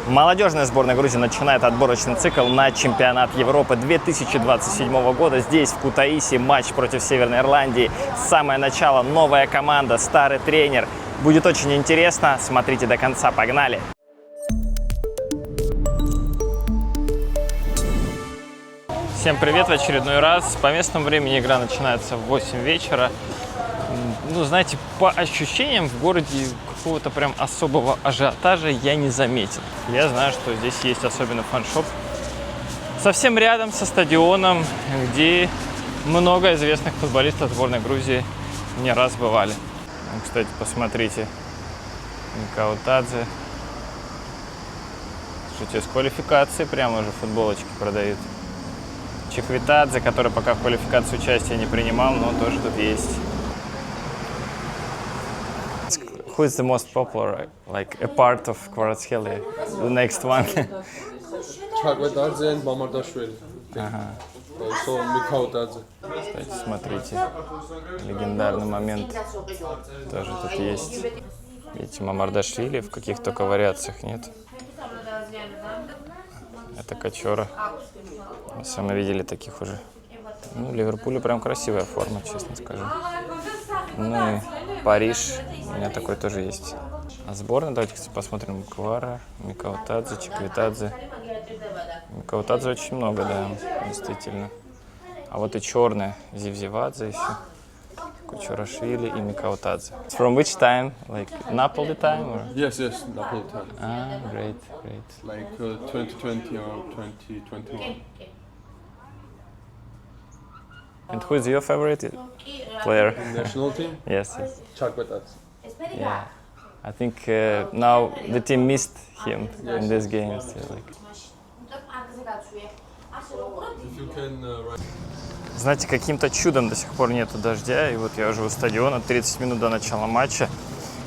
Молодежная сборная Грузии начинает отборочный цикл на чемпионат Европы 2027 года. Здесь, в Кутаиси, матч против Северной Ирландии. Самое начало, новая команда, старый тренер. Будет очень интересно. Смотрите до конца. Погнали! Всем привет в очередной раз. По местному времени игра начинается в 8 вечера. Ну, знаете, по ощущениям в городе какого-то прям особого ажиотажа я не заметил. Я знаю, что здесь есть особенно фан-шоп совсем рядом со стадионом, где много известных футболистов сборной Грузии не раз бывали. Ну, кстати, посмотрите, Микаутадзе. Слушайте, с квалификации прямо уже футболочки продают. Чиквитадзе, который пока в квалификации участия не принимал, но тоже тут есть. Who is the most popular, like a part of Kvaratskhelia? The next one. Чиквитадзе и Мамардашвили. Also Микаутадзе. Кстати, смотрите, легендарный момент тоже тут есть. Видите, Мамардашвили в каких только вариациях нет. Это Качора. Мы сами видели таких уже. Ну, Ливерпулю прям красивая форма, честно скажу. Ну и Париж, у меня такой тоже есть. А сборная, давайте, кстати, посмотрим. Квара, Микаутадзе, Чиквитадзе. Микаутадзе очень много, да, действительно. А вот и черная, Зивзивадзе еще. Кучурашвили и Микаутадзе. From which time? Like Napoli time? Or? Yes, Napoli time. Ah, great. Like 2020 or 2021. And who is your favorite player? National team? Yes. Чиквитадзе. Yeah. I think now the team missed him in this game. Still, like. If you can write... Знаете, каким-то чудом до сих пор нету дождя, и вот я уже у стадиона, 30 минут до начала матча.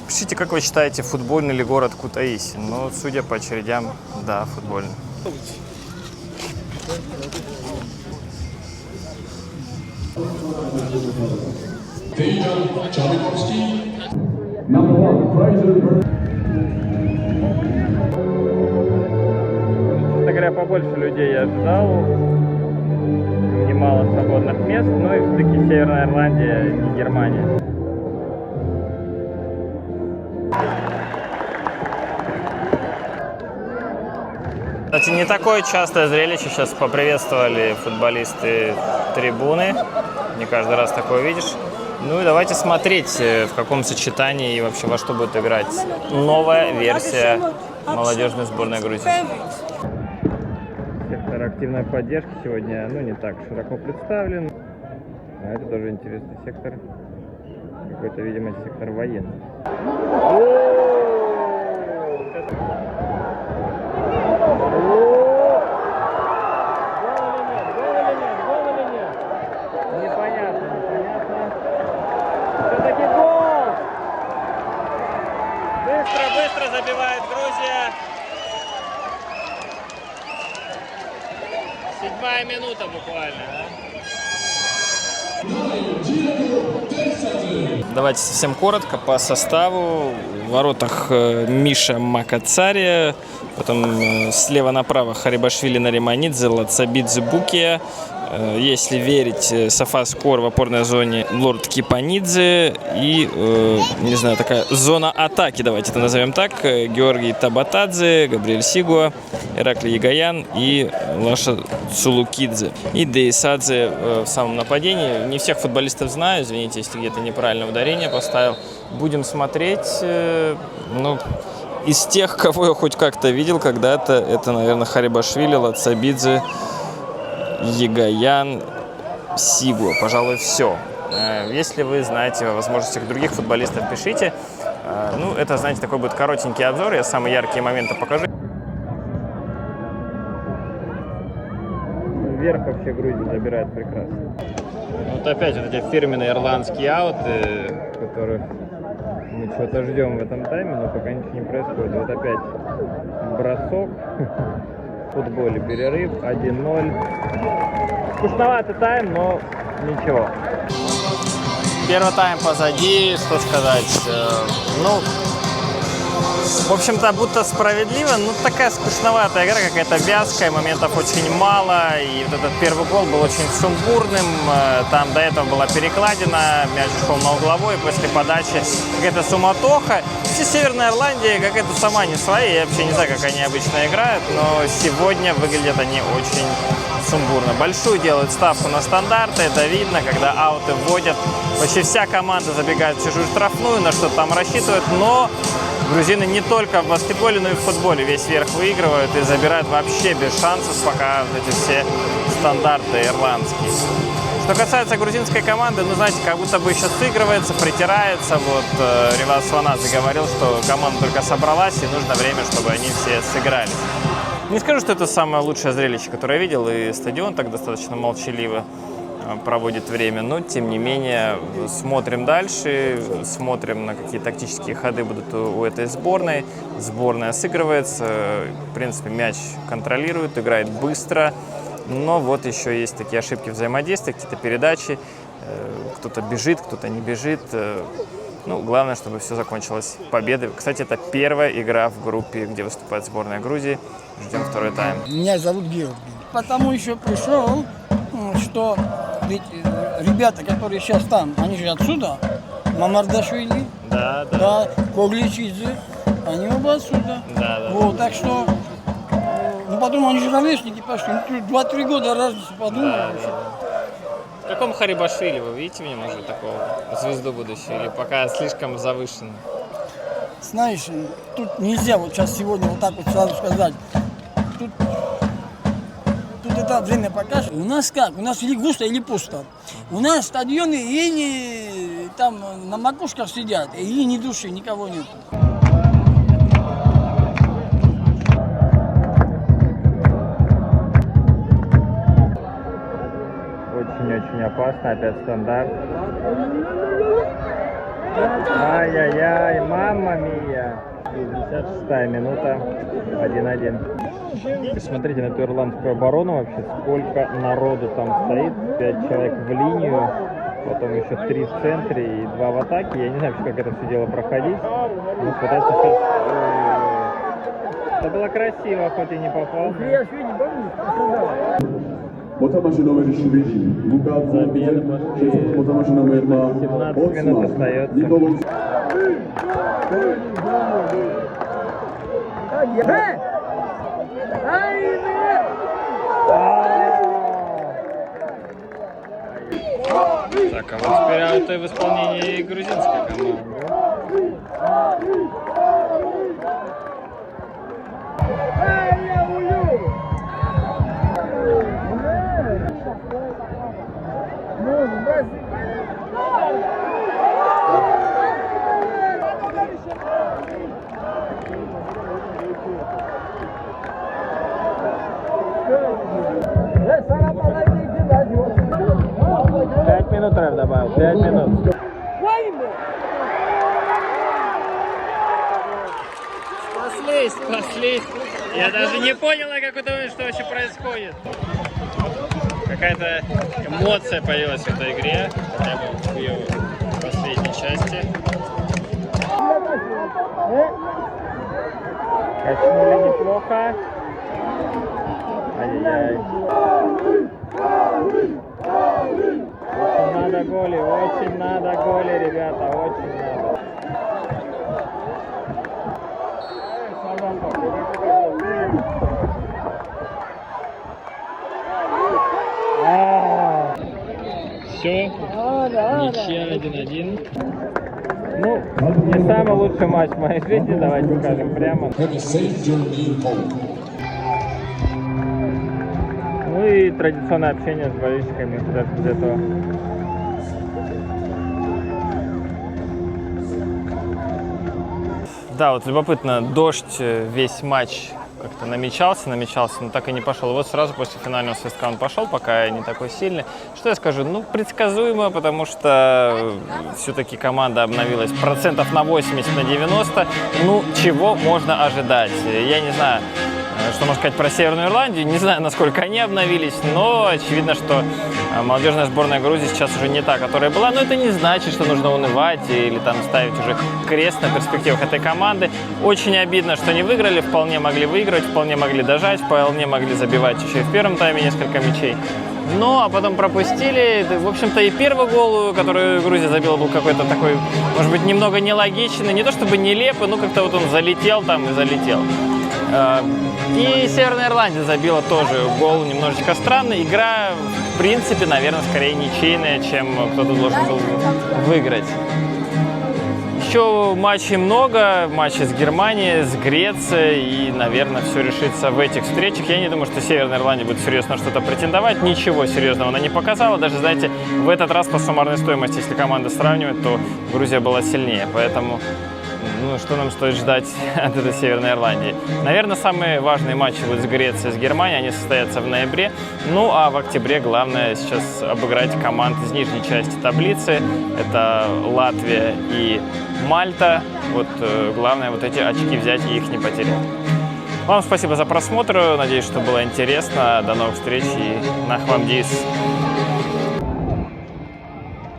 Пишите, как вы считаете, футбольный ли город Кутаиси? Ну, судя по очередям, да, футбольный. Честно говоря, побольше людей я ожидал. Немало свободных мест, но и все-таки Северная Ирландия, не Германия. Кстати, не такое частое зрелище. Сейчас поприветствовали футболисты трибуны. Не каждый раз такое видишь. Ну и давайте смотреть, в каком сочетании и вообще во что будет играть новая версия молодежной сборной Грузии. Сектор активной поддержки сегодня, ну, не так широко представлен. А это тоже интересный сектор. Какой-то, видимо, сектор военный. Быстро забивает Грузия. 7-я минута буквально, да? Давайте совсем коротко по составу. В воротах Миша Макацария, потом слева направо Харибашвили, Нариманидзе, Лацабидзе, Букия. Если верить Софаскор, в опорной зоне Лорд Кипанидзе и, не знаю, такая зона атаки, давайте это назовем так, Георгий Табатадзе, Габриэль Сигуа, Ираклий Егоян и Лаша Цулукидзе. И Деисадзе в самом нападении. Не всех футболистов знаю, извините, если где-то неправильное ударение поставил. Будем смотреть, ну, из тех, кого я хоть как-то видел когда-то, это, наверное, Харибашвили, Лацабидзе, Егоян, Сигуа. Пожалуй, все. Если вы знаете о возможностях других футболистов, пишите. Ну, это, знаете, такой будет коротенький обзор. Я самые яркие моменты покажу. Вверх вообще Грузия забирает прекрасно. Вот опять вот эти фирменные ирландские ауты, которых мы что-то ждем в этом тайме, но пока ничего не происходит. Вот опять бросок. В футболе перерыв 1-0. Скучноватый тайм, но ничего. Первый тайм позади, что сказать. Ну, В общем-то, будто справедливо, но такая скучноватая игра, какая-то вязкая, моментов очень мало, и вот этот первый гол был очень сумбурным, там до этого была перекладина, мяч шел на угловой, после подачи какая-то суматоха. Все Северная Ирландия какая-то сама не своя, я вообще не знаю, как они обычно играют, но сегодня выглядят они очень сумбурно. Большую делают ставку на стандарты, это видно, когда ауты вводят. Почти вся команда забегает в чужую штрафную, на что там рассчитывают, но грузины не только в баскетболе, но и в футболе весь верх выигрывают и забирают вообще без шансов, пока вот эти все стандарты ирландские. Что касается грузинской команды, ну, знаете, как будто бы еще сыгрывается, притирается. Вот Ривас Сванадзе говорил, что команда только собралась, и нужно время, чтобы они все сыгрались. Не скажу, что это самое лучшее зрелище, которое я видел, и стадион так достаточно молчаливо проводит время, но тем не менее смотрим дальше, смотрим, на какие тактические ходы будут у этой сборной. Сборная сыгрывается, в принципе, мяч контролирует, играет быстро, но вот еще есть такие ошибки взаимодействия, какие-то передачи, кто-то бежит, кто-то не бежит. Ну, главное, чтобы все закончилось победой. Кстати, это первая игра в группе, где выступает сборная Грузии. Ждем второй тайм. Меня зовут Георгий. Потому еще пришел, что ведь ребята, которые сейчас там, они же отсюда. Мамардашвили, да, Когличидзе, они оба отсюда. Да. Вот, так что, ну потом они же ровесники пошли, 2-3 года разницы, подумали. В каком Харибашвили вы видите в нем уже такого звезду будущего, или пока слишком завышенно? Знаешь, тут нельзя вот сейчас сегодня вот так вот сразу сказать. Тут это время покажет. У нас как? У нас или густо, или пусто. У нас стадионы или там на макушках сидят, или ни души, никого нет. Очень-очень опасно, опять стандарт. Ай-яй-яй, мамма мия. 56-я минута, 1-1. Посмотрите на эту ирландскую оборону вообще, сколько народу там стоит. 5 человек в линию, потом еще 3 в центре и 2 в атаке. Я не знаю, как это все дело проходить. Но пытаться сейчас... Это было красиво, хоть и не попал. Motamashino номер 7. Замены пошли. 17 минут остается. Так, а вот теперь это в исполнении грузинской команды. Пять минут Рэв добавил, 5 минут. Спаслись. Я даже не понял, как это, что вообще происходит. Какая-то эмоция появилась в этой игре, хотя бы в ее последней части. Качнули неплохо. Ай-яй-яй. Очень надо голи, ребята, очень надо. Все, ничья 1-1. Ну, не самый лучший матч в моей жизни, давайте скажем прямо. Ну и традиционное общение с болельщиками, даже без этого. Да, вот любопытно, дождь весь матч как-то намечался, но так и не пошел. И вот сразу после финального свистка он пошел, пока не такой сильный. Что я скажу? Ну, предсказуемо, потому что все-таки команда обновилась процентов на 80, на 90. Ну, чего можно ожидать? Я не знаю. Что можно сказать про Северную Ирландию? Не знаю, насколько они обновились, но очевидно, что молодежная сборная Грузии сейчас уже не та, которая была. Но это не значит, что нужно унывать или там ставить уже крест на перспективах этой команды. Очень обидно, что не выиграли. Вполне могли выиграть, вполне могли дожать, вполне могли забивать еще и в первом тайме несколько мячей. Ну, а потом пропустили. В общем-то, и первый гол, который Грузия забила, был какой-то такой, может быть, немного нелогичный. Не то чтобы нелепый, но как-то вот он залетел там и залетел. И Северная Ирландия забила тоже гол немножечко странный. Игра, в принципе, наверное, скорее ничейная, чем кто-то должен был выиграть. Еще матчей много, матчи с Германией, с Грецией, и, наверное, все решится в этих встречах. Я не думаю, что Северная Ирландия будет серьезно что-то претендовать, ничего серьезного она не показала. Даже, знаете, в этот раз по суммарной стоимости, если команды сравнивать, то Грузия была сильнее, поэтому... Ну, что нам стоит ждать от этой Северной Ирландии? Наверное, самые важные матчи будут с Грецией, с Германией. Они состоятся в ноябре. Ну, а в октябре главное сейчас обыграть команд из нижней части таблицы. Это Латвия и Мальта. Вот главное вот эти очки взять и их не потерять. Вам спасибо за просмотр. Надеюсь, что было интересно. До новых встреч и нахвамдис.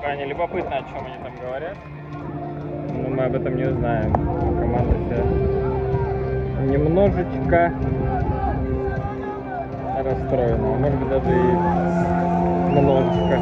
Крайне любопытно, о чем они там говорят. Но мы об этом не узнаем. Команда вся немножечко расстроена. Может быть, даже и немножечко.